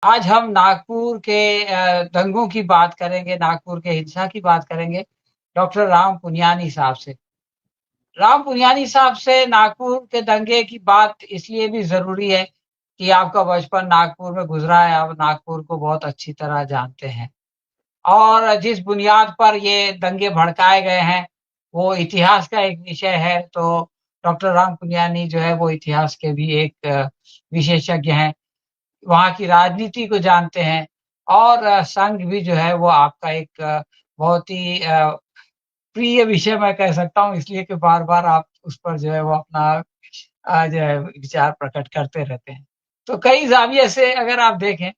आज हम नागपुर के दंगों की बात करेंगे, नागपुर के हिंसा की बात करेंगे डॉक्टर राम पुनियानी साहब से। राम पुनियानी साहब से नागपुर के दंगे की बात इसलिए भी ज़रूरी है कि आपका बचपन नागपुर में गुज़रा है, आप नागपुर को बहुत अच्छी तरह जानते हैं। और जिस बुनियाद पर ये दंगे भड़काए गए हैं, वो इतिहास का एक विषय है, तो डॉक्टर राम पुनियानी जो है वो इतिहास के भी एक विशेषज्ञ हैं। वहाँ की राजनीति को जानते हैं और संघ भी जो है वो आपका एक बहुत ही प्रिय विषय मैं कह सकता हूँ, इसलिए कि बार-बार आप उस पर जो है वो अपना जो है विचार प्रकट करते रहते हैं। तो कई ज़ाविये से अगर आप देखें,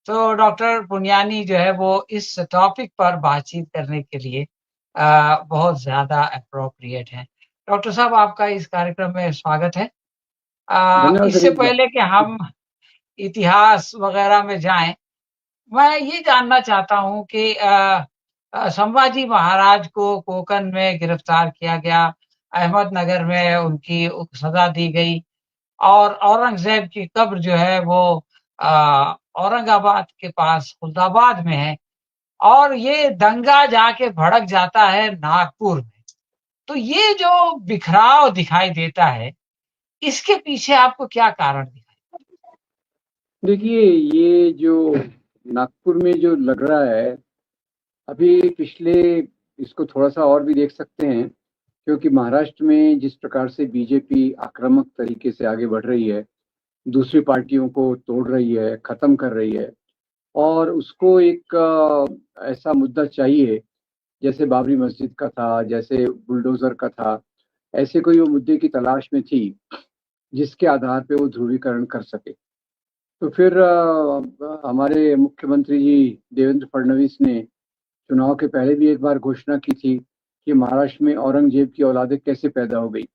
तो डॉक्टर पुनियानी जो है वो इस टॉपिक पर बातचीत करने के लिए बहुत ज़्यादा एप्रोप्रिएट हैं। डॉक्टर साहब, आपका इस कार्यक्रम में स्वागत है। धन्यवाद इससे शरीफ भाई। पहले कि हम इतिहास वगैरह में जाएँ, मैं ये जानना चाहता हूँ कि संभाजी महाराज को कोंकण में गिरफ्तार किया गया, अहमदनगर में उनकी सज़ा दी गई और औरंगज़ेब की कब्र जो है वो औरंगाबाद के पास खुलदाबाद में है और ये दंगा जाके भड़क जाता है नागपुर में। तो ये जो बिखराव दिखाई देता है, इसके पीछे आपको क्या कारण दिखाई? देखिए, ये जो नागपुर में जो लग रहा है, अभी पिछले इसको थोड़ा-सा और भी देख सकते हैं, क्योंकि महाराष्ट्र में जिस प्रकार से बीजेपी आक्रामक तरीके से आगे बढ़ रही है, दूसरी पार्टियों को तोड़ रही है, खत्म कर रही है और उसको एक ऐसा मुद्दा चाहिए, जैसे बाबरी मस्जिद का था, जैसे बुलडोज़र का था, ऐसे कोई वो मुद्दे की तलाश में थी, जिसके आधार पे वो ध्रुवीकरण कर सके। तो फिर हमारे मुख्यमंत्री जी देवेंद्र फडणवीस ने चुनाव के पहले भी एक बार घोषणा की थी कि महाराष्ट्र में औरंगजेब की औलादें कैसे पैदा हो गई।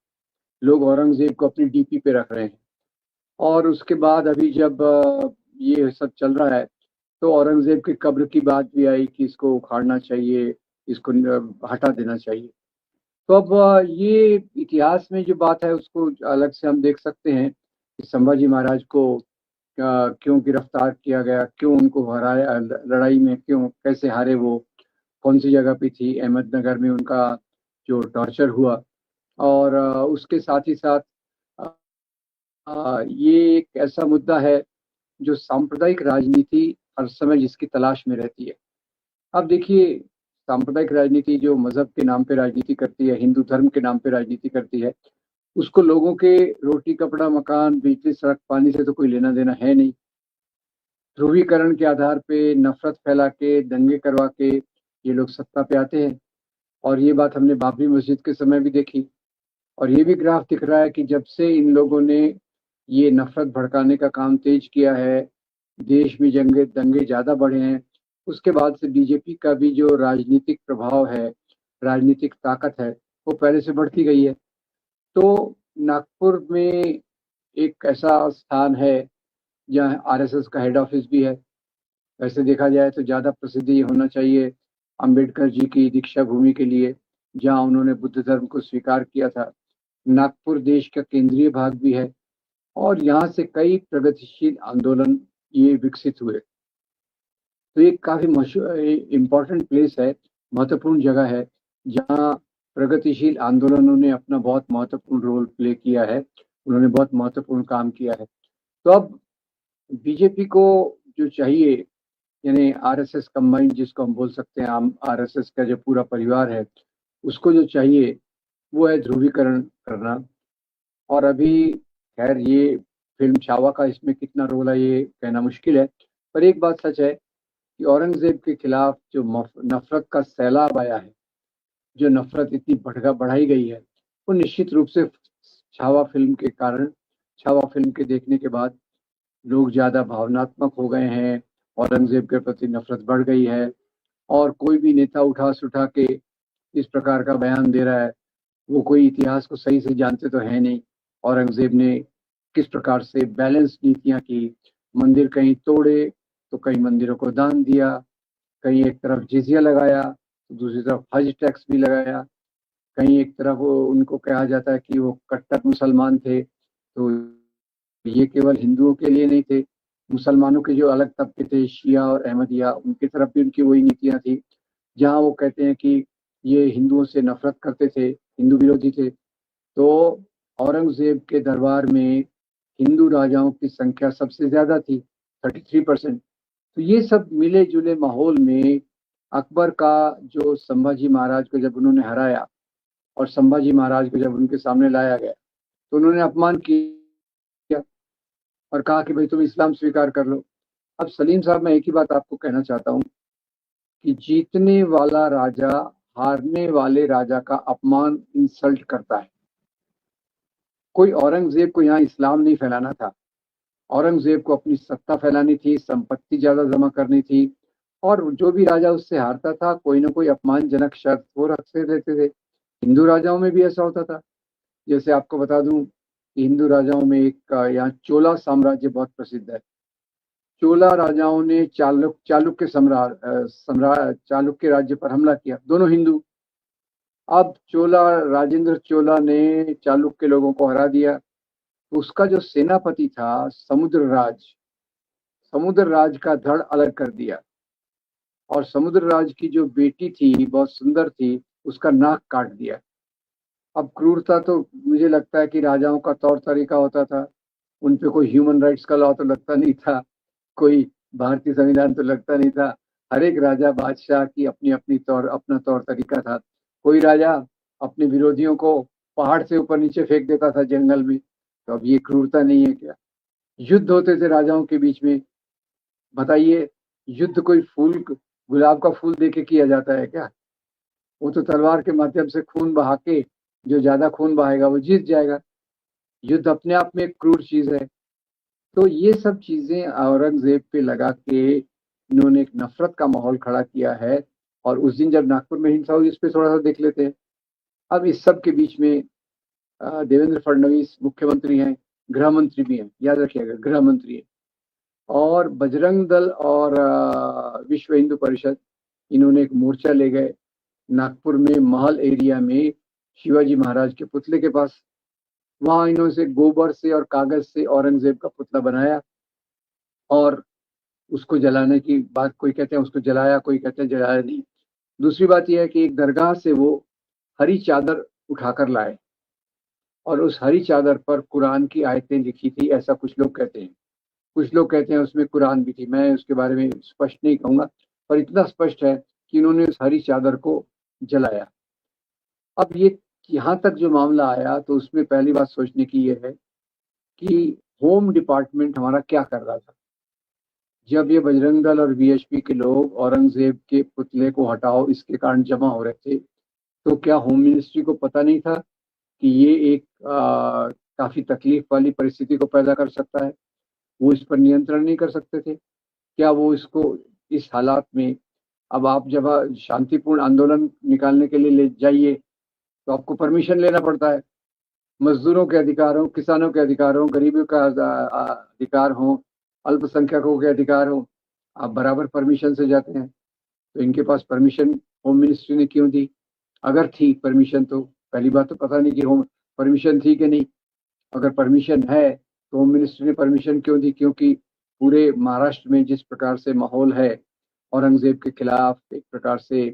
लोग औरंगजेब को अपनी डीपी पे रख रहे हैं और उसके बाद अभी जब ये सब चल रहा है, तो औरंगजेब की कब्र की बात भी आई कि इसको उखाड़ना चाहिए, इसको हटा देना चाहिए। तो अब ये इतिहास में जो बात है उसको अलग से हम देख सकते हैं कि संभाजी महाराज को क्यों गिरफ्तार किया गया, क्यों उनको हराया, लड़ाई में क्यों, कैसे हारे वो, कौन सी जगह पे थी, अहमदनगर में उनका जो टॉर्चर हुआ और उसके साथ ही साथ ये एक ऐसा मुद्दा है जो सांप्रदायिक राजनीति हर समय जिसकी तलाश में रहती है। अब देखिए, सांप्रदायिक राजनीति जो मजहब के नाम पे राजनीति करती है, हिंदू धर्म के नाम पे राजनीति करती है, उसको लोगों के रोटी कपड़ा मकान बिजली सड़क पानी से तो कोई लेना देना है नहीं। ध्रुवीकरण के आधार पे नफरत फैला के दंगे करवा के ये लोग सत्ता पे आते हैं और ये बात हमने बाबरी मस्जिद के समय भी देखी और ये भी ग्राफ दिख रहा है कि जब से इन लोगों ने ये नफरत भड़काने का काम तेज किया है, देश में जंगे दंगे ज्यादा बढ़े हैं, उसके बाद से बीजेपी का भी जो राजनीतिक प्रभाव है, राजनीतिक ताकत है, वो पहले से बढ़ती गई है। तो नागपुर में एक ऐसा स्थान है जहाँ आरएसएस का हेड ऑफिस भी है। वैसे देखा जाए तो ज़्यादा प्रसिद्धि होना चाहिए अंबेडकर जी की दीक्षा भूमि के लिए, जहाँ उन्होंने बुद्ध धर्म को स्वीकार किया था। नागपुर देश का केंद्रीय भाग भी है और यहाँ से कई प्रगतिशील आंदोलन ये विकसित हुए। तो ये काफ़ी मशहूर इम्पोर्टेंट प्लेस है, महत्वपूर्ण जगह है, जहाँ प्रगतिशील आंदोलनों ने अपना बहुत महत्वपूर्ण रोल प्ले किया है, उन्होंने बहुत महत्वपूर्ण काम किया है। तो अब बीजेपी को जो चाहिए, यानी आरएसएस कंबाइंड जिसको हम बोल सकते हैं, हम आरएसएस का जो पूरा परिवार है, उसको जो चाहिए वो है ध्रुवीकरण करना। और अभी खैर ये फिल्म छावा का इसमें कितना रोल है ये कहना मुश्किल है, पर एक बात सच है कि औरंगजेब के खिलाफ जो नफरत का सैलाब आया है, जो नफरत इतनी बढ़ाई गई है, वो निश्चित रूप से छावा फिल्म के कारण, छावा फिल्म के देखने के बाद लोग ज़्यादा भावनात्मक हो गए हैं, औरंगजेब के प्रति नफरत बढ़ गई है और कोई भी नेता उठा के इस प्रकार का बयान दे रहा है, वो कोई इतिहास को सही से जानते तो है नहीं। औरंगजेब ने किस प्रकार से बैलेंस नीतियां की, मंदिर कहीं तोड़े तो कई मंदिरों को दान दिया, कहीं एक तरफ जिजिया लगाया तो दूसरी तरफ हज टैक्स भी लगाया, कहीं एक तरफ उनको कहा जाता है कि वो कट्टर मुसलमान थे, तो ये केवल हिंदुओं के लिए नहीं थे, मुसलमानों के जो अलग तबके थे, शिया और अहमदिया, उनकी तरफ भी उनकी वही नीतियां थी। जहां वो कहते हैं कि ये हिंदुओं से नफरत करते थे, हिंदू विरोधी थे, तो औरंगजेब के दरबार में हिंदू राजाओं की संख्या सबसे ज्यादा थी, 33%। तो ये सब मिले जुले माहौल में अकबर का जो संभाजी महाराज को जब उन्होंने हराया और संभाजी महाराज को जब उनके सामने लाया गया, तो उन्होंने अपमान किया और कहा कि भाई तुम इस्लाम स्वीकार कर लो। अब सलीम साहब, मैं एक ही बात आपको कहना चाहता हूँ कि जीतने वाला राजा हारने वाले राजा का अपमान, इंसल्ट करता है। कोई औरंगजेब को यहाँ इस्लाम नहीं फैलाना था। औरंगजेब को अपनी सत्ता फैलानी थी, संपत्ति ज्यादा जमा करनी थी, और जो भी राजा उससे हारता था कोई ना कोई अपमानजनक शर्त वो रखते रहते थे। हिंदू राजाओं में भी ऐसा होता था। जैसे आपको बता दूं कि हिंदू राजाओं में एक यहाँ चोला साम्राज्य बहुत प्रसिद्ध है। चोला राजाओं ने चालुक्य सम्राट चालुक्य राज्य पर हमला किया, दोनों हिंदू। अब चोला राजेंद्र चोला ने चालुक्य लोगों को हरा दिया। उसका जो सेनापति था समुद्र राज का धड़ अलग कर दिया, और समुद्र राज की जो बेटी थी, बहुत सुंदर थी, उसका नाक काट दिया। अब क्रूरता तो मुझे लगता है कि राजाओं का तौर तरीका होता था। उन पे कोई ह्यूमन राइट्स का लॉ तो लगता नहीं था, कोई भारतीय संविधान तो लगता नहीं था। हर एक राजा बादशाह की अपना तौर तरीका था। कोई राजा अपने विरोधियों को पहाड़ से ऊपर नीचे फेंक देता था जंगल में। तो अब ये क्रूरता नहीं है क्या? युद्ध होते थे राजाओं के बीच में। बताइए, युद्ध कोई गुलाब का फूल देके किया जाता है क्या? वो तो तलवार के माध्यम से खून बहा के, जो ज्यादा खून बहाएगा वो जीत जाएगा। युद्ध अपने आप में एक क्रूर चीज है। तो ये सब चीजें औरंगजेब पे लगा के इन्होंने एक नफरत का माहौल खड़ा किया है। और उस दिन जब नागपुर में हिंसा हुई, इस पे थोड़ा सा देख लेते हैं। अब इस सब के बीच में देवेंद्र फडणवीस मुख्यमंत्री हैं, गृह मंत्री भी हैं, याद रखिएगा, गृह मंत्री हैं। और बजरंग दल और विश्व हिंदू परिषद, इन्होंने एक मोर्चा ले गए नागपुर में महल एरिया में शिवाजी महाराज के पुतले के पास। वहां इन्होंने गोबर से और कागज से औरंगजेब का पुतला बनाया और उसको जलाने की बात, कोई कहते हैं उसको जलाया, कोई कहते हैं जलाया नहीं। दूसरी बात यह है कि एक दरगाह से वो हरी चादर उठाकर लाए और उस हरी चादर पर कुरान की आयतें लिखी थी, ऐसा कुछ लोग कहते हैं। कुछ लोग कहते हैं उसमें कुरान भी थी। मैं उसके बारे में स्पष्ट नहीं कहूंगा, पर इतना स्पष्ट है कि इन्होंने उस हरी चादर को जलाया। अब ये यहाँ तक जो मामला आया, तो उसमें पहली बात सोचने की ये है कि होम डिपार्टमेंट हमारा क्या कर रहा था। जब ये बजरंग दल और वीएचपी के लोग औरंगजेब के पुतले को हटाओ इसके कारण जमा हो रहे थे, तो क्या होम मिनिस्ट्री को पता नहीं था कि ये एक काफी तकलीफ वाली परिस्थिति को पैदा कर सकता है? वो इस पर नियंत्रण नहीं कर सकते थे क्या? वो इसको इस हालात में, अब आप जब शांतिपूर्ण आंदोलन निकालने के लिए ले जाइए तो आपको परमिशन लेना पड़ता है। मजदूरों के अधिकार हो, किसानों के अधिकार हो, गरीबों का अधिकार हो, अल्पसंख्यकों के अधिकार हो, आप बराबर परमिशन से जाते हैं। तो इनके पास परमिशन होम मिनिस्ट्री ने क्यों दी? अगर थी परमिशन, तो पहली बात तो पता नहीं कि होम परमिशन थी कि नहीं। अगर परमिशन है तो होम मिनिस्ट्री ने परमिशन क्यों दी? क्योंकि पूरे महाराष्ट्र में जिस प्रकार से माहौल है औरंगजेब के खिलाफ, एक प्रकार से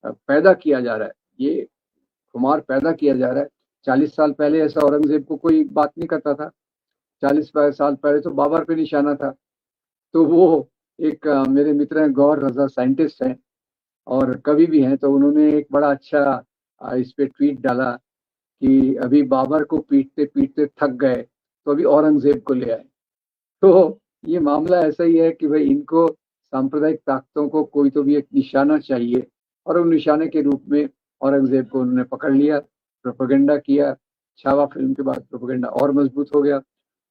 पैदा किया जा रहा है, ये खुमार पैदा किया जा रहा है। 40 साल पहले ऐसा औरंगजेब को कोई बात नहीं करता था। 40 साल पहले तो बाबर पे निशाना था। तो वो एक मेरे मित्र हैं गौर रजा, साइंटिस्ट हैं और कवि भी हैं, तो उन्होंने एक बड़ा अच्छा इस पे ट्वीट डाला कि अभी बाबर को पीटते पीटते थक गए तो अभी औरंगजेब को ले आए। तो ये मामला ऐसा ही है कि भाई इनको सांप्रदायिक ताकतों को कोई तो भी एक निशाना चाहिए, और उन निशाने के रूप में औरंगजेब को उन्होंने पकड़ लिया, प्रोपेगेंडा किया। छावा फिल्म के बाद प्रोपेगेंडा और मजबूत हो गया।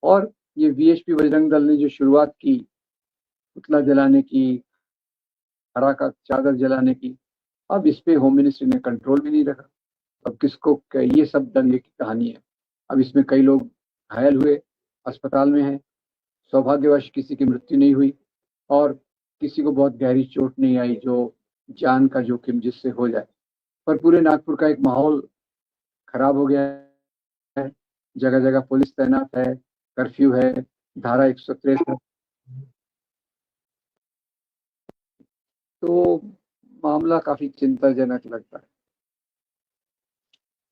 और ये वीएचपी बजरंग दल ने जो शुरुआत की पुतला जलाने की, हरा का चादर जलाने की, अब इस पे होम मिनिस्ट्री ने कंट्रोल भी नहीं रखा। अब ये सब दंगे की कहानी है। अब इसमें कई लोग घायल हुए, अस्पताल में हैं। सौभाग्यवश किसी की मृत्यु नहीं हुई और किसी को बहुत गहरी चोट नहीं आई जो जान का जोखिम जिससे हो जाए। पर पूरे नागपुर का एक माहौल खराब हो गया है। जगह जगह पुलिस तैनात है, कर्फ्यू है, धारा 163 है। तो मामला काफ़ी चिंताजनक लगता है।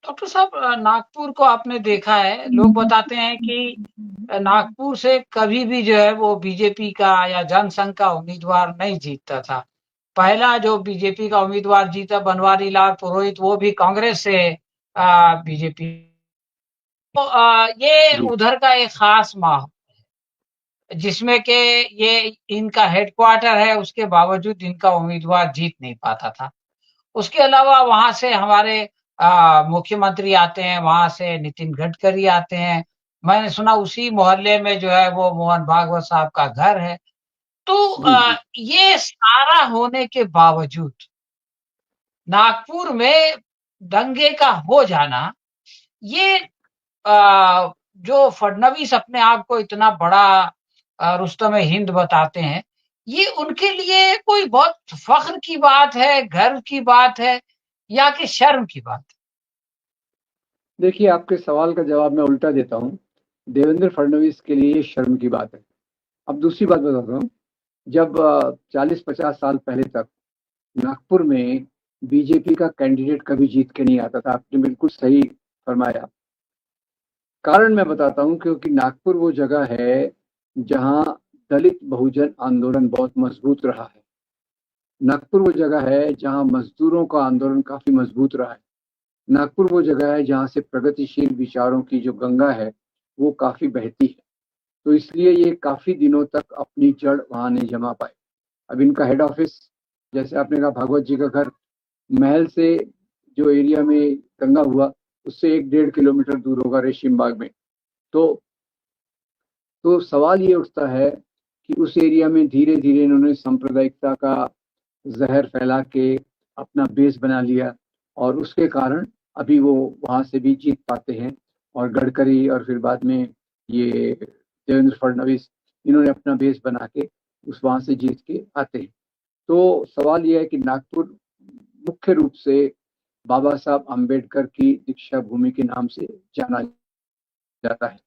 डॉक्टर साहब, नागपुर को आपने देखा है, लोग बताते हैं कि नागपुर से कभी भी जो है वो बीजेपी का या जनसंघ का उम्मीदवार नहीं जीतता था। पहला जो बीजेपी का उम्मीदवार जीता बनवारी लाल पुरोहित, वो भी कांग्रेस से बीजेपी। तो ये जी, उधर का एक खास माहौल जिसमें कि ये इनका हेडक्वार्टर है, उसके बावजूद इनका उम्मीदवार जीत नहीं पाता था। उसके अलावा वहां से हमारे मुख्यमंत्री आते हैं, वहां से नितिन गडकरी आते हैं। मैंने सुना उसी मोहल्ले में जो है वो मोहन भागवत साहब का घर है। तो जी, जी। ये सारा होने के बावजूद नागपुर में दंगे का हो जाना, ये जो फडणवीस अपने आप को इतना बड़ा रुस्तम हिंद बताते हैं, ये उनके लिए कोई बहुत फख्र की बात है, गर्व की बात है, या कि शर्म की बात है? देखिए, आपके सवाल का जवाब मैं उल्टा देता हूँ। देवेंद्र फडणवीस के लिए ये शर्म की बात है। अब दूसरी बात बताता हूँ, जब 40-50 साल पहले तक नागपुर में बीजेपी का कैंडिडेट कभी जीत के नहीं आता था। आपने बिल्कुल सही फरमाया। कारण मैं बताता हूँ, क्योंकि नागपुर वो जगह है जहाँ दलित बहुजन आंदोलन बहुत मजबूत रहा है। नागपुर वो जगह है जहाँ मजदूरों का आंदोलन काफी मजबूत रहा है। नागपुर वो जगह है जहाँ से प्रगतिशील विचारों की जो गंगा है वो काफी बहती है। तो इसलिए ये काफी दिनों तक अपनी जड़ वहां नहीं जमा पाए। अब इनका हेड ऑफिस, जैसे आपने कहा भागवत जी का घर, महल से जो एरिया में दंगा हुआ उससे 1-1.5 किलोमीटर दूर होगा, रेशिम बाग में। तो सवाल ये उठता है कि उस एरिया में धीरे धीरे इन्होंने सांप्रदायिकता का जहर फैला के अपना बेस बना लिया, और उसके कारण अभी वो वहां से भी जीत पाते हैं। और गडकरी और फिर बाद में ये देवेंद्र फडणवीस, इन्होंने अपना बेस बना के उस वहां से जीत के आते हैं। तो सवाल यह है कि नागपुर मुख्य रूप से बाबा साहब आम्बेडकर की दीक्षा भूमि के नाम से जाना जाता है,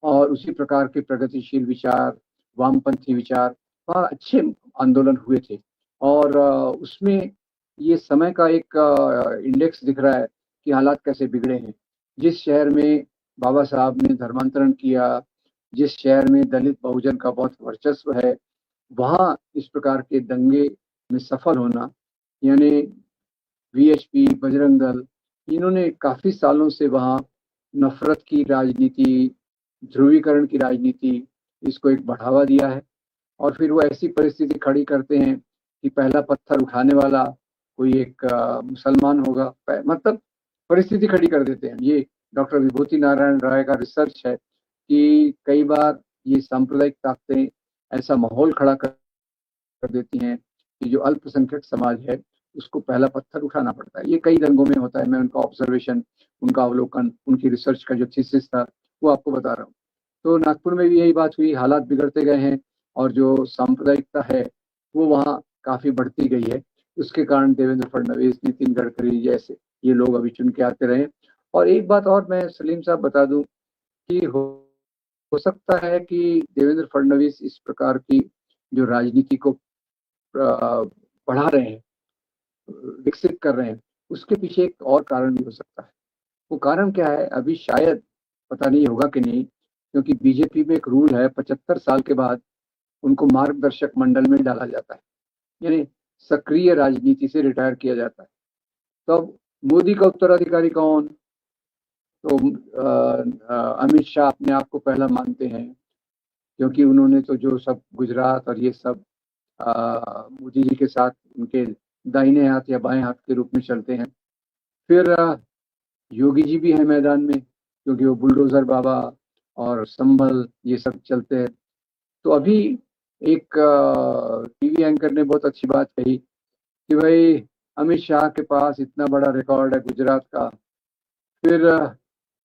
और उसी प्रकार के प्रगतिशील विचार, वामपंथी विचार, वहाँ अच्छे आंदोलन हुए थे। और उसमें ये समय का एक इंडेक्स दिख रहा है कि हालात कैसे बिगड़े हैं। जिस शहर में बाबा साहब ने धर्मांतरण किया, जिस शहर में दलित बहुजन का बहुत वर्चस्व है, वहाँ इस प्रकार के दंगे में सफल होना, यानी वीएचपी, बजरंग दल, इन्होंने काफी सालों से वहाँ नफरत की राजनीति, ध्रुवीकरण की राजनीति, इसको एक बढ़ावा दिया है। और फिर वो ऐसी परिस्थिति खड़ी करते हैं कि पहला पत्थर उठाने वाला कोई एक मुसलमान होगा, मतलब परिस्थिति खड़ी कर देते हैं। ये डॉक्टर विभूति नारायण राय का रिसर्च है कि कई बार ये सांप्रदायिक ताकतें ऐसा माहौल खड़ा कर देती हैं कि जो अल्पसंख्यक समाज है उसको पहला पत्थर उठाना पड़ता है। ये कई रंगों में होता है। मैं उनका ऑब्जर्वेशन, उनका अवलोकन, उनकी रिसर्च का जो थीसिस था वो आपको बता रहा हूँ। तो नागपुर में भी यही बात हुई, हालात बिगड़ते गए हैं और जो सांप्रदायिकता है वो वहाँ काफी बढ़ती गई है। उसके कारण देवेंद्र फडणवीस, नितिन गडकरी जैसे ये लोग अभी चुन के आते रहे। और एक बात और मैं सलीम साहब बता दूं कि हो सकता है कि देवेंद्र फडणवीस इस प्रकार की जो राजनीति को बढ़ा रहे हैं, विकसित कर रहे हैं, उसके पीछे एक और कारण भी हो सकता है। वो कारण क्या है अभी शायद पता नहीं होगा कि नहीं, क्योंकि बीजेपी में एक रूल है, 75 साल के बाद उनको मार्गदर्शक मंडल में डाला जाता है, यानी सक्रिय राजनीति से रिटायर किया जाता है। तो अब मोदी का उत्तराधिकारी कौन? तो अमित शाह अपने आप को पहला मानते हैं, क्योंकि उन्होंने तो जो सब गुजरात और ये सब मोदी जी के साथ उनके दाहिने हाथ या बाएं हाथ के रूप में चलते हैं। फिर योगी जी भी हैं मैदान में, क्योंकि वो बुलडोजर बाबा और संभल ये सब चलते हैं। तो अभी एक टीवी एंकर ने बहुत अच्छी बात कही कि भाई अमित शाह के पास इतना बड़ा रिकॉर्ड है गुजरात का, फिर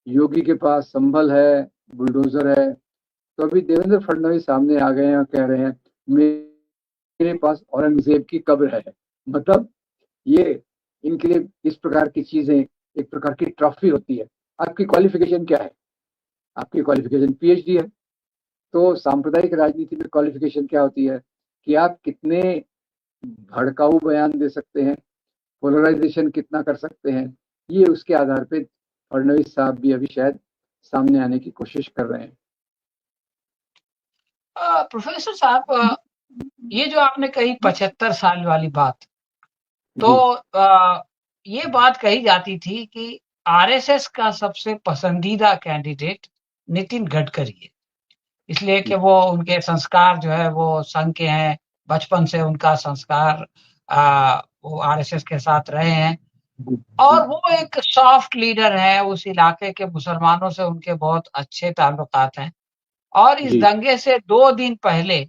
योगी के पास संभल है, बुलडोजर है, तो अभी देवेंद्र फडणवीस सामने आ गए हैं और कह रहे हैं मेरे पास औरंगजेब की कब्र है। मतलब ये इनके लिए इस प्रकार की चीजें एक प्रकार की ट्रॉफी होती है। आपकी क्वालिफिकेशन क्या है? आपकी क्वालिफिकेशन पीएचडी है। तो सांप्रदायिक राजनीति में क्वालिफिकेशन क्या होती है कि आप कितने भड़काऊ बयान दे सकते हैं, पोलराइजेशन कितना कर सकते हैं, ये उसके आधार पे फडणवीस साहब भी अभी शायद सामने आने की कोशिश कर रहे हैं। प्रोफेसर साहब, ये जो आपने कही 75 साल वाली बात, तो जी, ये बात कही जाती थी कि आरएसएस का सबसे पसंदीदा कैंडिडेट नितिन गडकरी है, इसलिए कि जी, वो उनके संस्कार जो है वो संघ के हैं, बचपन से उनका संस्कार वो आरएसएस के साथ रहे हैं जी, जी, और वो एक सॉफ्ट लीडर है, उस इलाके के मुसलमानों से उनके बहुत अच्छे ताल्लुकात हैं। और इस जी, दंगे से 2 दिन पहले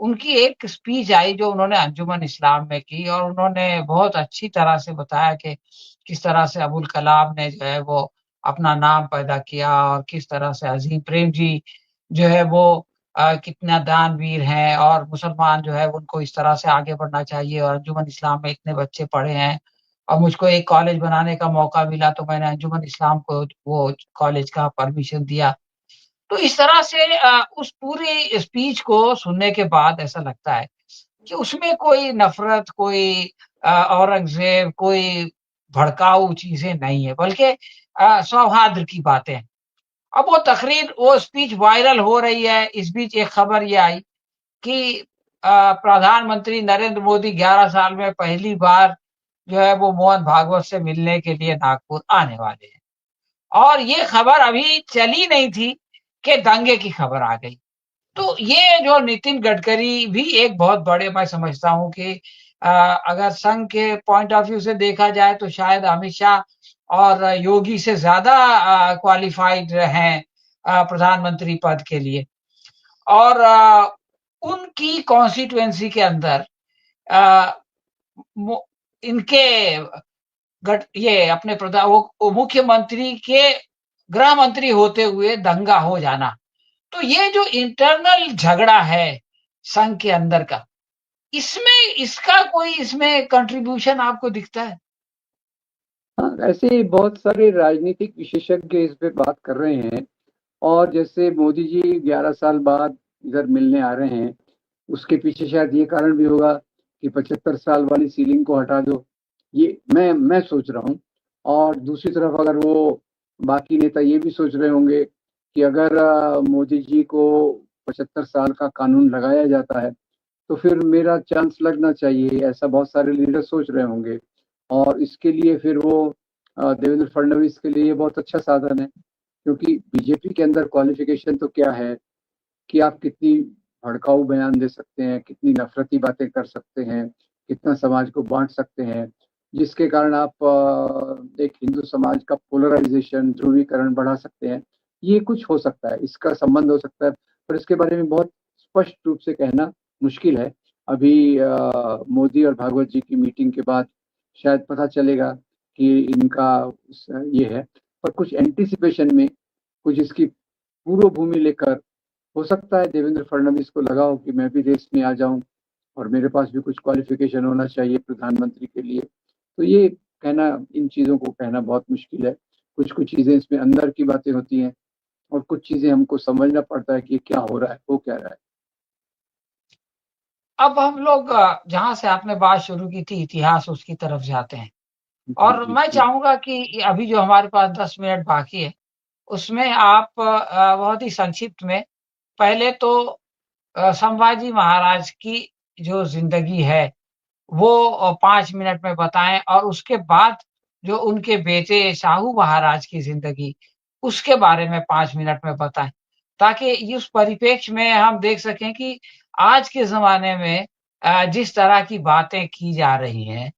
उनकी एक स्पीच आई जो उन्होंने अंजुमन इस्लाम में की और उन्होंने बहुत अच्छी तरह से बताया कि किस तरह से अबुल कलाम ने जो है वो अपना नाम पैदा किया और किस तरह से अज़ीम प्रेम जी जो है वो कितना दानवीर हैं और मुसलमान जो है उनको इस तरह से आगे बढ़ना चाहिए और अंजुमन इस्लाम में इतने बच्चे पढ़े हैं और मुझको एक कॉलेज बनाने का मौका मिला तो मैंने अंजुमन इस्लाम को वो कॉलेज का परमिशन दिया। तो इस तरह से उस पूरी स्पीच को सुनने के बाद ऐसा लगता है कि उसमें कोई नफ़रत, कोई औरंगज़ेब, कोई भड़काऊ चीज़ें नहीं है, बल्कि सौहार्द की बातें हैं। अब वो तकरीर वो स्पीच वायरल हो रही है, इस बीच एक खबर ये आई कि प्रधानमंत्री नरेंद्र मोदी 11 साल में पहली बार जो है वो मोहन भागवत से मिलने के लिए नागपुर आने वाले हैं। और ये खबर अभी चली नहीं थी कि दंगे की खबर आ गई। तो ये जो नितिन गडकरी भी एक बहुत बड़े मैं समझता हूँ कि अगर संघ के पॉइंट ऑफ व्यू से देखा जाए तो शायद अमित शाह और योगी से ज़्यादा क्वालिफ़ाइड हैं प्रधानमंत्री पद के लिए। और उनकी कॉन्स्टिट्यूएंसी के अंदर अ, मो इनके गट ये अपने वो मुख्यमंत्री के गृह मंत्री होते हुए दंगा हो जाना। तो ये जो इंटरनल झगड़ा है संघ के अंदर का, इसमें इसका कोई इसमें कंट्रीब्यूशन आपको दिखता है? हाँ, ऐसे बहुत सारे राजनीतिक विशेषज्ञ इस पे बात कर रहे हैं। और जैसे मोदी जी 11 साल बाद इधर मिलने आ रहे हैं, उसके पीछे शायद ये कारण भी होगा कि 75 साल वाली सीलिंग को हटा दो, ये मैं सोच रहा हूँ। और दूसरी तरफ अगर वो बाकी नेता ये भी सोच रहे होंगे कि अगर मोदी जी को 75 साल का कानून लगाया जाता है तो फिर मेरा चांस लगना चाहिए, ऐसा बहुत सारे लीडर सोच रहे होंगे। और इसके लिए फिर वो देवेंद्र फडणवीस के लिए ये बहुत अच्छा साधन है, क्योंकि बीजेपी के अंदर क्वालिफिकेशन तो क्या है कि आप कितनी भड़काऊ बयान दे सकते हैं, कितनी नफरती बातें कर सकते हैं, कितना समाज को बांट सकते हैं, जिसके कारण आप एक हिंदू समाज का पोलराइजेशन, ध्रुवीकरण बढ़ा सकते हैं। ये कुछ हो सकता है, इसका संबंध हो सकता है, पर इसके बारे में बहुत स्पष्ट रूप से कहना मुश्किल है। अभी मोदी और भागवत जी की मीटिंग के बाद शायद पता चलेगा कि इनका ये है। पर कुछ एंटिसिपेशन में, कुछ इसकी पूर्व भूमि लेकर हो सकता है देवेंद्र फडणवीस को लगा हो कि मैं भी रेस में आ जाऊं और मेरे पास भी कुछ क्वालिफिकेशन होना चाहिए प्रधानमंत्री के लिए। तो ये कहना, इन चीज़ों को कहना बहुत मुश्किल है। कुछ कुछ चीज़ें इसमें अंदर की बातें होती हैं और कुछ चीज़ें हमको समझना पड़ता है कि ये क्या हो रहा है, हो क्या रहा है। अब हम लोग जहाँ से आपने बात शुरू की थी इतिहास उसकी तरफ जाते हैं जी, और जी, मैं जी, चाहूँगा कि अभी जो हमारे पास 10 मिनट बाकी है, उसमें आप बहुत ही संक्षिप्त में पहले तो संभाजी महाराज की जो ज़िंदगी है वो 5 मिनट में बताएँ और उसके बाद जो उनके बेटे शाहू महाराज की ज़िंदगी, उसके बारे में 5 मिनट में बताएँ। ताकि इस परिप्रेक्ष्य में हम देख सकें कि आज के ज़माने में जिस तरह की बातें की जा रही हैं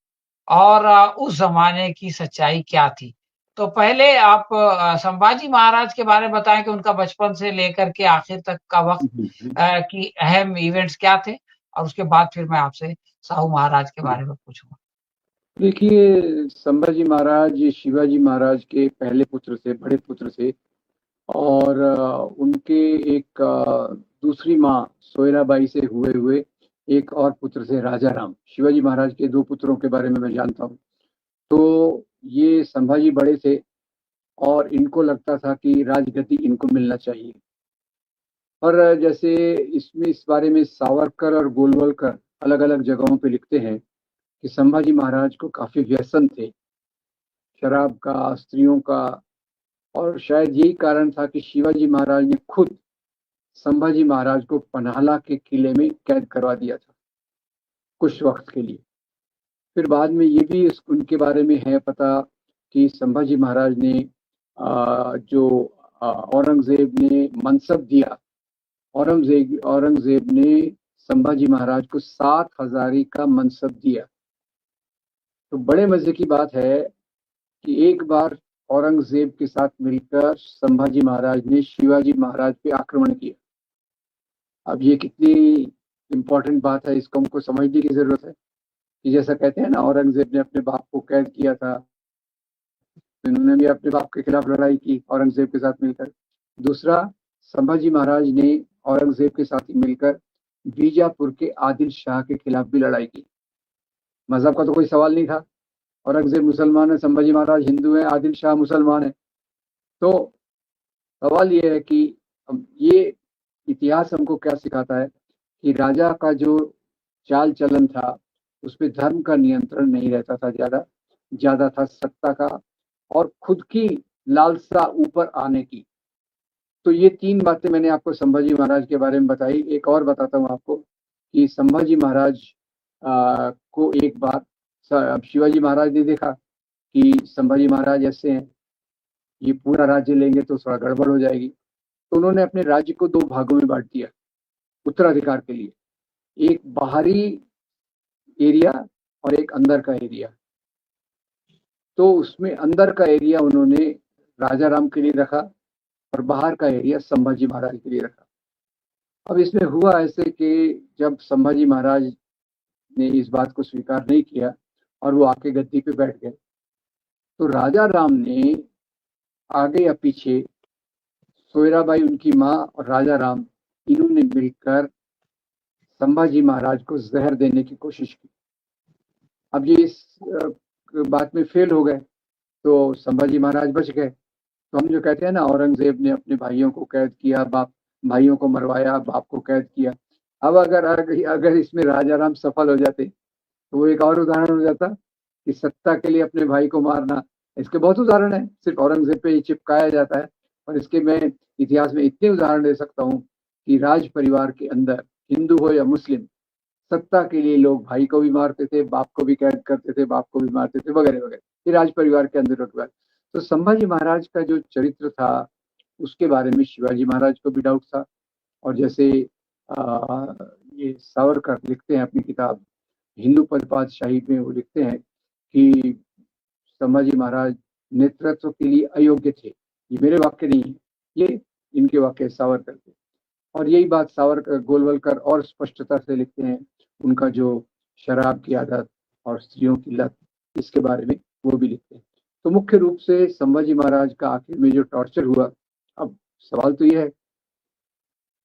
और उस ज़माने की सच्चाई क्या थी। तो पहले आप संभाजी महाराज के बारे में बताएँ कि उनका बचपन से लेकर के आखिर तक का वक़्त जी, जी। की अहम इवेंट्स क्या थे? और उसके बाद फिर मैं आपसे साहू महाराज के बारे में पूछूँगा। देखिए, संभाजी महाराज ये शिवाजी महाराज के पहले पुत्र थे, बड़े पुत्र थे। और उनके एक दूसरी माँ सोयराबाई से हुए हुए एक और पुत्र थे राजा राम। शिवाजी महाराज के 2 पुत्रों के बारे में मैं जानता हूँ। तो ये संभाजी बड़े थे और इनको लगता था कि राजगद्दी इनको मिलना चाहिए। और जैसे इसमें इस बारे में सावरकर और गोलवलकर अलग अलग जगहों पे लिखते हैं कि संभाजी महाराज को काफी व्यसन थे, शराब का, स्त्रियों का, और शायद यही कारण था कि शिवाजी महाराज ने खुद संभाजी महाराज को पन्हाला के किले में कैद करवा दिया था कुछ वक्त के लिए। फिर बाद में ये भी उनके बारे में है पता कि संभाजी महाराज ने जो औरंगजेब ने मनसब दिया, औरंगजेब ने संभाजी महाराज को 7 हजारी का मनसब दिया। तो बड़े मजे की बात है कि एक बार औरंगजेब के साथ मिलकर संभाजी महाराज ने शिवाजी महाराज पे आक्रमण किया। अब ये कितनी इम्पोर्टेंट बात है, इसको हमको समझने की जरूरत है कि जैसा कहते हैं ना, औरंगजेब ने अपने बाप को कैद किया था, तो इन्होंने भी अपने बाप के खिलाफ लड़ाई की औरंगजेब के साथ मिलकर। दूसरा, संभाजी महाराज ने औरंगजेब के साथ मिलकर बीजापुर के आदिल शाह के खिलाफ भी लड़ाई की। मजहब का तो कोई सवाल नहीं था, औरंगजेब मुसलमान है, संभाजी महाराज हिंदू है, आदिल शाह मुसलमान है। तो सवाल ये है कि ये इतिहास हमको क्या सिखाता है कि राजा का जो चाल चलन था उसमें धर्म का नियंत्रण नहीं रहता था, ज्यादा था सत्ता का और खुद की लालसा ऊपर आने की। तो ये 3 बातें मैंने आपको संभाजी महाराज के बारे में बताई। एक और बताता हूँ आपको कि संभाजी महाराज को एक बार शिवाजी महाराज ने देखा कि संभाजी महाराज ऐसे हैं, ये पूरा राज्य लेंगे तो थोड़ा गड़बड़ हो जाएगी, तो उन्होंने अपने राज्य को 2 भागों में बांट दिया उत्तराधिकार के लिए, एक बाहरी एरिया और एक अंदर का एरिया। तो उसमें अंदर का एरिया उन्होंने राजा राम के लिए रखा और बाहर का एरिया संभाजी महाराज के लिए रखा। अब इसमें हुआ ऐसे कि जब संभाजी महाराज ने इस बात को स्वीकार नहीं किया और वो आके गद्दी पे बैठ गए, तो राजा राम ने आगे या पीछे, सोयराबाई उनकी माँ और राजा राम, इन्होंने मिलकर संभाजी महाराज को जहर देने की कोशिश की। अब ये इस बात में फेल हो गए तो संभाजी महाराज बच गए। तो हम जो कहते हैं ना, औरंगजेब ने अपने भाइयों को कैद किया, भाइयों को मरवाया, बाप को कैद किया। अब अगर इसमें राजा राम सफल हो जाते तो वो एक और उदाहरण हो जाता कि सत्ता के लिए अपने भाई को मारना। इसके बहुत उदाहरण है, सिर्फ औरंगजेब पे ही चिपकाया जाता है, और इसके मैं इतिहास में इतने उदाहरण दे सकता हूँ कि राज परिवार के अंदर, हिंदू हो या मुस्लिम, सत्ता के लिए लोग भाई को भी मारते थे, बाप को भी कैद करते थे, बाप को भी मारते थे, वगैरह वगैरह। ये राज परिवार के अंदर होता है। तो संभाजी महाराज का जो चरित्र था उसके बारे में शिवाजी महाराज को भी डाउट था। और जैसे ये सावरकर लिखते हैं अपनी किताब हिंदू पदपातशाही में, वो लिखते हैं कि संभाजी महाराज नेतृत्व के लिए अयोग्य थे। ये मेरे वाक्य नहीं है, ये इनके वाक्य सावरकर के। और यही बात सावरकर, गोलवलकर और स्पष्टता से लिखते हैं। उनका जो शराब की आदत और स्त्रियों की लत, इसके बारे में वो भी लिखते हैं। तो मुख्य रूप से संभाजी महाराज का आखिर में जो टॉर्चर हुआ, अब सवाल तो ये है,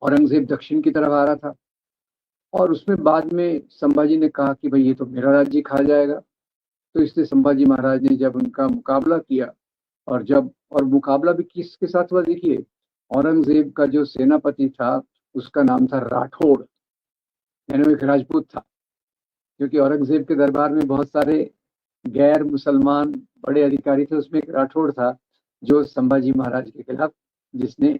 औरंगजेब दक्षिण की तरफ आ रहा था और उसमें बाद में संभाजी ने कहा कि भाई ये तो मेरा राज्य खा जाएगा। तो इसलिए संभाजी महाराज ने जब उनका मुकाबला किया, और मुकाबला भी किसके साथ हुआ देखिए, औरंगजेब का जो सेनापति था उसका नाम था राठौड़, यानी वो एक राजपूत था, क्योंकि औरंगजेब के दरबार में बहुत सारे गैर मुसलमान बड़े अधिकारी थे, उसमें एक राठौड़ था जो संभाजी महाराज के खिलाफ जिसने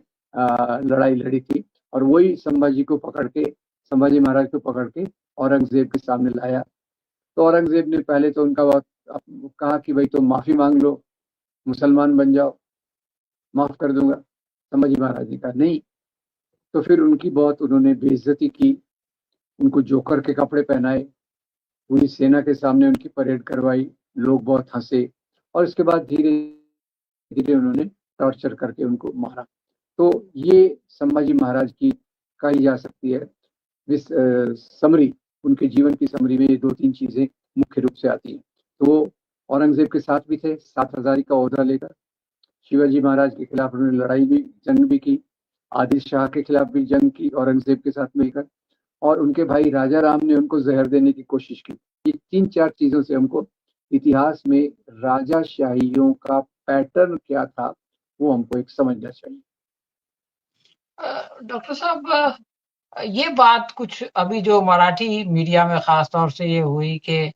लड़ाई लड़ी थी, और वही संभाजी महाराज को पकड़ के औरंगजेब के सामने लाया। तो औरंगजेब ने पहले तो उनका बात कहा कि भाई तुम माफी मांग लो, मुसलमान बन जाओ, माफ कर दूंगा। संभाजी महाराज ने कहा नहीं। तो फिर उनकी बहुत उन्होंने बेइज्जती की, उनको जोकर के कपड़े पहनाए, पूरी सेना के सामने उनकी परेड करवाई, लोग बहुत हंसे, और इसके बाद धीरे धीरे उन्होंने टॉर्चर करके उनको मारा। तो ये संभाजी महाराज की कही जा सकती है समरी, उनके जीवन की समरी में ये 2-3 चीजें मुख्य रूप से आती हैं। तो वो औरंगजेब के साथ भी थे, 7 हजारी का ओहदा लेकर। शिवाजी महाराज के खिलाफ उन्होंने जंग भी की, आदिल शाह के खिलाफ भी जंग की औरंगजेब के साथ मिलकर, और उनके भाई राजा राम ने उनको जहर देने की कोशिश की। ये 3-4 चीजों से हमको इतिहास में राजाशाहियों का पैटर्न क्या था वो हमको एक समझना चाहिए। डॉक्टर साहब, ये बात कुछ अभी जो मराठी मीडिया में खास तौर से ये हुई कि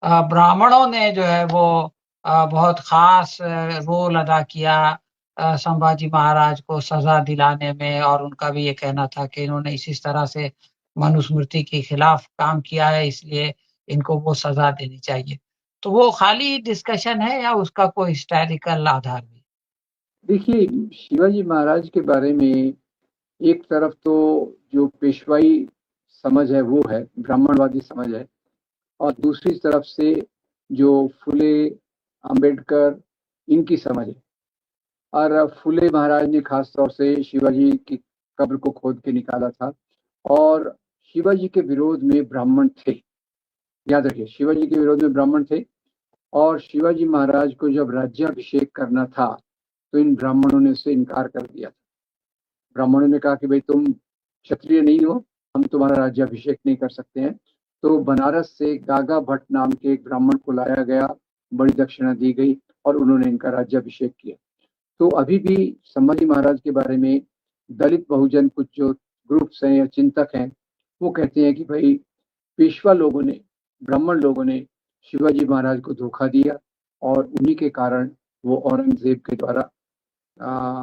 ब्राह्मणों ने जो है वो बहुत खास रोल अदा किया संभाजी महाराज को सजा दिलाने में, और उनका भी ये कहना था कि इन्होंने इस तरह से मनुस्मृति के खिलाफ काम किया है, इसलिए इनको वो सजा देनी चाहिए। तो वो खाली डिस्कशन है या उसका कोई हिस्टोरिकल आधार भी? देखिए, शिवाजी महाराज के बारे में एक तरफ तो जो पेशवाई समझ है वो है, ब्राह्मणवादी समझ है, और दूसरी तरफ से जो फुले, अंबेडकर, इनकी समझ है। और फुले महाराज ने खास तौर से शिवाजी की कब्र को खोद के निकाला था, और शिवाजी के विरोध में ब्राह्मण थे। याद रखिए, शिवाजी के विरोध में ब्राह्मण थे, और शिवाजी महाराज को जब राज्याभिषेक करना था तो इन ब्राह्मणों ने उससे इनकार कर दिया था। ब्राह्मणों ने कहा कि भाई तुम क्षत्रिय नहीं हो, हम तुम्हारा राज्याभिषेक नहीं कर सकते हैं। तो बनारस से गागा भट्ट नाम के एक ब्राह्मण को लाया गया, बड़ी दक्षिणा दी गई, और उन्होंने इनका राज्याभिषेक किया। तो अभी भी संभाजी महाराज के बारे में दलित बहुजन कुछ जो ग्रुप्स हैं या चिंतक हैं, वो कहते हैं कि भाई पेशवा लोगों ने, ब्राह्मण लोगों ने शिवाजी महाराज को धोखा दिया, और उन्हीं के कारण वो औरंगजेब के द्वारा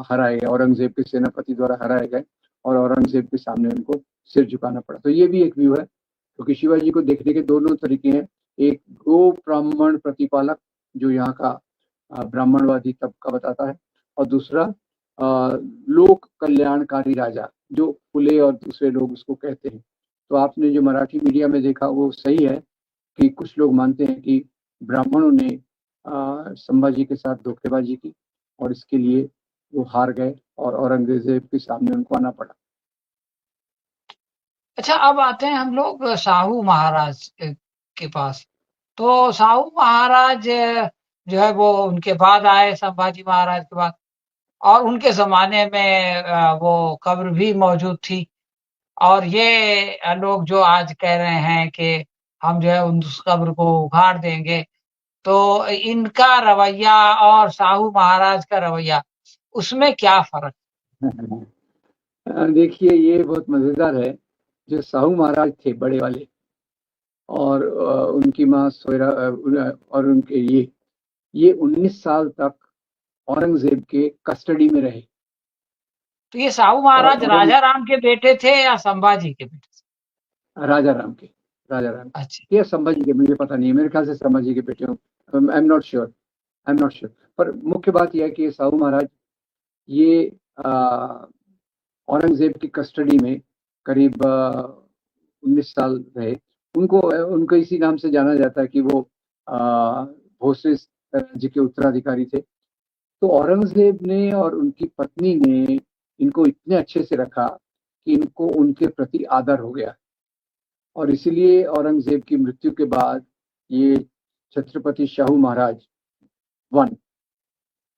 हराए गए, औरंगजेब के सेनापति द्वारा हराए गए, और औरंगजेब के सामने उनको सिर झुकाना पड़ा। तो ये भी एक व्यू है, क्योंकि शिवाजी को देखने के दोनों तरीके हैं। एक गो ब्राह्मण प्रतिपालक जो यहाँ का ब्राह्मणवादी तबका बताता है, और दूसरा लोक कल्याणकारी राजा जो फुले और दूसरे लोग उसको कहते हैं। तो आपने जो मराठी मीडिया में देखा वो सही है कि कुछ लोग मानते हैं कि ब्राह्मणों ने संभाजी के साथ धोखेबाजी की, और इसके लिए वो हार गए और औरंगजेब के सामने उनको आना पड़ा। अच्छा, अब आते हैं हम लोग साहू महाराज के पास। तो साहू महाराज जो है वो उनके बाद आए, संभाजी महाराज के बाद, और उनके ज़माने में वो कब्र भी मौजूद थी। और ये लोग जो आज कह रहे हैं कि हम जो है उस कब्र को उखाड़ देंगे, तो इनका रवैया और साहू महाराज का रवैया, उसमें क्या फ़र्क? देखिए, ये बहुत मजेदार है। जो साहू महाराज थे बड़े वाले, और उनकी माँ सोयरा, और उनके ये 19 साल तक औरंगजेब के कस्टडी में रहे। तो ये साहू और महाराज राजा राम के बेटे थे या संभाजी के बेटे थे? राजा राम के, राजा राम अच्छा। के या संभाजी के, मुझे पता नहीं है, मेरे ख्याल से संभाजी के बेटे हूँ। I am not sure, I am not sure. पर मुख्य बात यह है कि साहू महाराज ये औरंगजेब की कस्टडी में करीब 19 साल रहे। उनको इसी नाम से जाना जाता है कि वो भोसले राज्य के उत्तराधिकारी थे। तो औरंगजेब ने और उनकी पत्नी ने इनको इतने अच्छे से रखा कि इनको उनके प्रति आदर हो गया, और इसीलिए औरंगजेब की मृत्यु के बाद ये छत्रपति शाहू महाराज वन,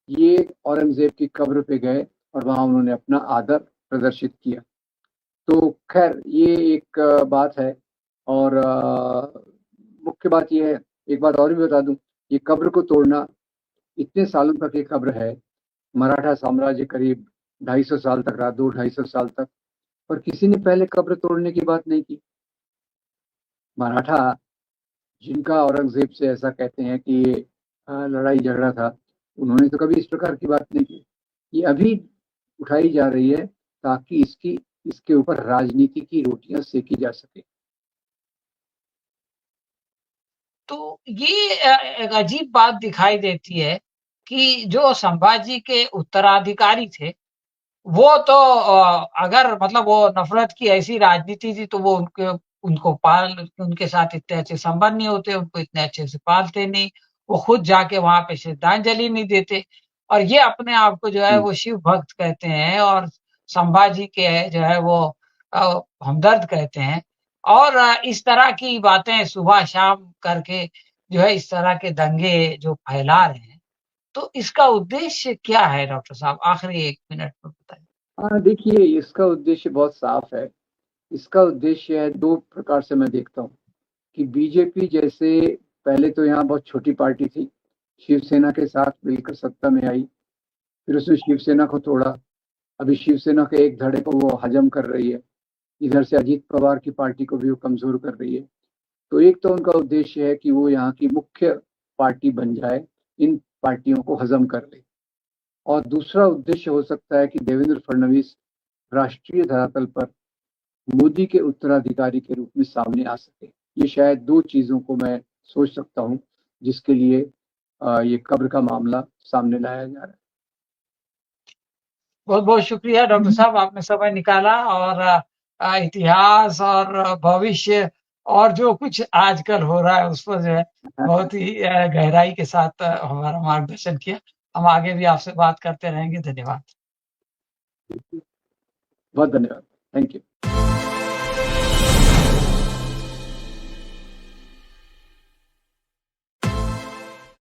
ये औरंगजेब की कब्र पे गए और वहां उन्होंने अपना आदर प्रदर्शित किया। तो खैर ये एक बात है। और मुख्य बात यह है, एक बात और भी बता दूं, ये कब्र को तोड़ना, इतने सालों तक ये कब्र है, मराठा साम्राज्य करीब 250 साल तक रहा, 200-250 साल तक, पर किसी ने पहले कब्र तोड़ने की बात नहीं की। मराठा, जिनका औरंगजेब से ऐसा कहते हैं कि ये लड़ाई झगड़ा था, उन्होंने तो कभी इस प्रकार की बात नहीं की। ये अभी उठाई जा रही है ताकि इसके ऊपर राजनीति की रोटियां सेकी जा सके। तो ये एक अजीब बात दिखाई देती है कि जो संभाजी के उत्तराधिकारी थे, वो तो अगर मतलब वो नफ़रत की ऐसी राजनीति थी, तो वो उनके साथ इतने अच्छे संबंध नहीं होते, उनको इतने अच्छे से पालते नहीं, वो खुद जाके वहाँ पे श्रद्धांजलि नहीं देते, और ये अपने आप को जो है हम्म, वो शिव भक्त कहते हैं, और संभाजी के जो है वो हमदर्द कहते हैं, और इस तरह की बातें सुबह-शाम करके जो है इस तरह के दंगे जो फैला रहे हैं, तो इसका उद्देश्य क्या है डॉक्टर साहब? आखिरी 1 मिनट में बताइए। हाँ, देखिए, इसका उद्देश्य बहुत साफ है। इसका उद्देश्य है, दो प्रकार से मैं देखता हूँ कि बीजेपी जैसे पहले तो यहाँ बहुत छोटी पार्टी थी, शिवसेना के साथ मिलकर सत्ता में आई, फिर उसने शिवसेना को तोड़ा, अभी शिवसेना के एक धड़े को वो हजम कर रही है। इधर से अजीत पवार की पार्टी को भी वो कमजोर कर रही है। तो एक तो उनका उद्देश्य है कि वो यहाँ की मुख्य पार्टी बन जाए, इन पार्टियों को हजम कर ले। और दूसरा उद्देश्य हो सकता है कि देवेंद्र फडणवीस राष्ट्रीय धरातल पर मोदी के उत्तराधिकारी के रूप में सामने आ सके। ये शायद दो चीजों को मैं सोच सकता हूँ जिसके लिए ये कब्र का मामला सामने लाया जा रहा है। बहुत बहुत शुक्रिया डॉक्टर साहब, आपने समय निकाला और इतिहास और भविष्य और जो कुछ आजकल हो रहा है उस पर जो है बहुत ही गहराई के साथ हमारा मार्गदर्शन किया। हम आगे भी आपसे बात करते रहेंगे। धन्यवाद। बहुत धन्यवाद। Thank you.